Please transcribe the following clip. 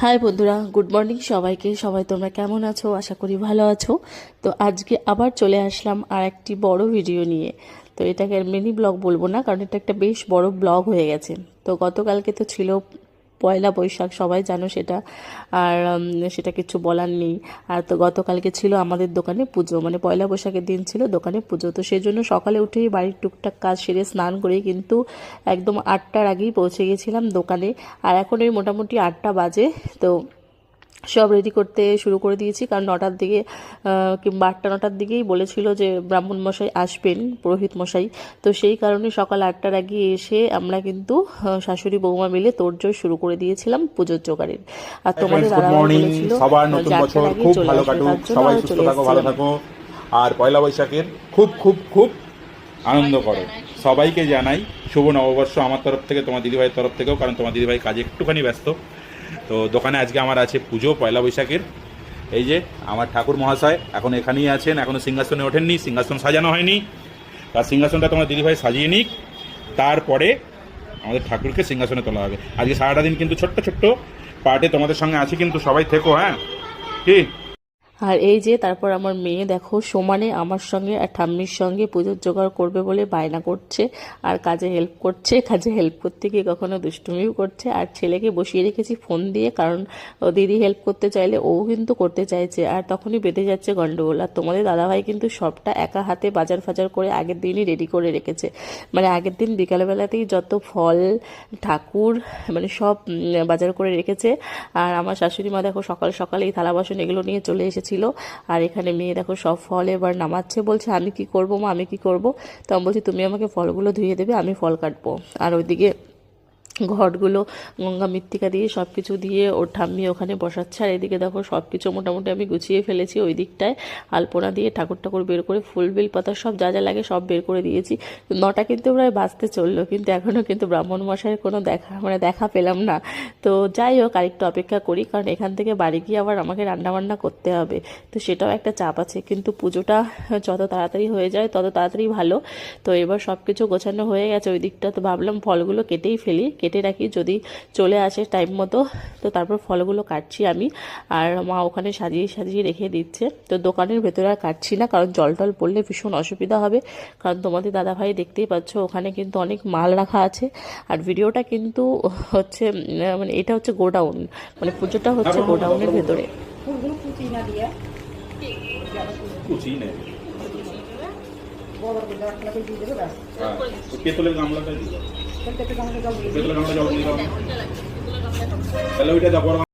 High বন্ধুরা, good morning সবাইকে। সবাই তোমরা কেমন আছো? আশা করি ভালো আছো। তো আজকে আবার চলে আসলাম আর একটি বড় ভিডিও নিয়ে। তো এটাকে মিনি ব্লগ বলবো না, কারণ এটা একটা বেশ বড় ব্লগ হয়ে গেছে। তো গতকালকে তো ছিল পয়লা বৈশাখ, সবাই জানো সেটা। আর সেটা কিছু বলার নেই। আর তো গতকালকে ছিল আমাদের দোকানে পুজো, মানে পয়লা বৈশাখের দিন ছিল দোকানে পুজো। তো সেই জন্য সকালে উঠেই বাড়ির টুকটাক কাজ সেরে স্নান করেই কিন্তু একদম 8টার আগেই পৌঁছে গেছিলাম দোকানে। আর এখন এই মোটামুটি 8টা বাজে। তো সব রেডি করতে শুরু করে দিয়েছি, কারণ 9টার দিকে কিংবা 8টা 9টার দিকেই বলেছিল যে ব্রাহ্মণ মশাই আসবেন, পুরোহিত মশাই। তো সেই কারণে সকাল 8টার আগে এসে আমরা কিন্তু শাশুড়ি বৌমা মিলে তোড়জোড় শুরু করে দিয়েছিলাম পুজোর জোগাড়ের। আর তোমাদের দাদাভাই বলেছিল সবার নতুন যে বছর 8টার আগে খুব চলে ভালো আসবে, কাটুক, তার জন্য সবাই আরো সুস্থ চলে থাকো, ভালো এসেছিলাম। থাকো। আর পয়লা বৈশাখের খুব খুব খুব আনন্দ করো। সবাইকে জানাই শুভ নববর্ষ আমার তরফ থেকে, তোমার দিদিভাইয়ের তরফ থেকেও, কারণ তোমার দিদিভাই কাজে একটুখানি ব্যস্ত। তো দোকানে আজকে আমার আছে পুজো পয়লা বৈশাখের। এই যে আমার ঠাকুর মহাশয় এখন এখানেই আছেন, এখনও সিংহাসনে ওঠেননি, সিংহাসন সাজানো হয়নি। তার সিংহাসনটা তোমার দিদিভাই সাজিয়ে নিক, তারপরে আমাদের ঠাকুরকে সিংহাসনে তোলা হবে। আজকে সারাটা দিন কিন্তু ছোট্ট ছোট্ট পার্টে তোমাদের সঙ্গে আছি, কিন্তু সবাই থেকো, হ্যাঁ কি? আর এই যে তারপর আমার মেয়ে দেখো সমানে আমার সঙ্গে আর ঠাম্মির সঙ্গে পুজোর জোগাড় করবে বলে বায়না করছে, আর কাজে হেল্প করছে। কাজে হেল্প করতে গিয়ে কখনো দুষ্টুমিও করছে। আর ছেলেকে বসিয়ে রেখেছি ফোন দিয়ে, কারণ ও দিদি হেল্প করতে চাইলে ও কিন্তু করতে চাইছে। আর তখনই বেঁধে যাচ্ছে গন্ডগোল। আর তোমাদের দাদাভাই কিন্তু সবটা একা হাতে বাজার ফাজার করে আগের দিনই রেডি করে রেখেছে। মানে আগের দিন বিকালবেলাতেই যত ফল, ঠাকুর, মানে সব বাজার করে রেখেছে। আর আমার শাশুড়ি মা দেখো সকাল সকাল এই থালা বাসন এগুলো নিয়ে চলে এসেছিল। আর এখানে মেয়ে দেখো সব ফল এবার নামাচ্ছে, বলছে আমি কি করব মা, আমি কি করব। তো আমি বলছি তুমি আমাকে ফলগুলো ধুয়ে দেবে, আমি ফল কাটবো। আর ওইদিকে ঘটগুলো গঙ্গা মৃত্তিকা দিয়ে সব কিছু দিয়ে ওর ঠাম্মি ওখানে বসাচ্ছে। আর এদিকে দেখো সব কিছু মোটামুটি আমি গুছিয়ে ফেলেছি। ওই দিকটায় আলপনা দিয়ে ঠাকুর ঠাকুর বের করে ফুল বেল পাতা সব যা যা লাগে সব বের করে দিয়েছি। 9টা কিন্তু প্রায় বাজতে চললো, কিন্তু এখনও কিন্তু ব্রাহ্মণ মশাইয়ের কোনো দেখা পেলাম না। তো যাই হোক, আরেকটু অপেক্ষা করি, কারণ এখান থেকে বাড়ি গিয়ে আবার আমাকে রান্নাবান্না করতে হবে। তো সেটাও একটা চাপ আছে, কিন্তু পুজোটা যত তাড়াতাড়ি হয়ে যায় তত তাড়াতাড়ি ভালো। তো এবার সব কিছু গোছানো হয়ে গেছে ওই দিকটা। তো ভাবলাম ফলগুলো কেটেই ফেলি, কেটে রাখি, যদি চলে আসে টাইম মতো। তো তারপর ফলগুলো কাটছি আমি, আর মা ওখানে সাজিয়ে সাজিয়ে রেখে দিচ্ছে। তো দোকানের ভেতরে আর কাটছি না, কারণ জল টল পড়লে ভীষণ অসুবিধা হবে। কারণ তোমাদের দাদাভাই দেখতেই পাচ্ছ ওখানে কিন্তু অনেক মাল রাখা আছে। আর ভিডিওটা কিন্তু হচ্ছে মানে এটা হচ্ছে গোডাউন, মানে পুজোটা হচ্ছে গোডাউনের ভেতরে। তাহলে ওইটা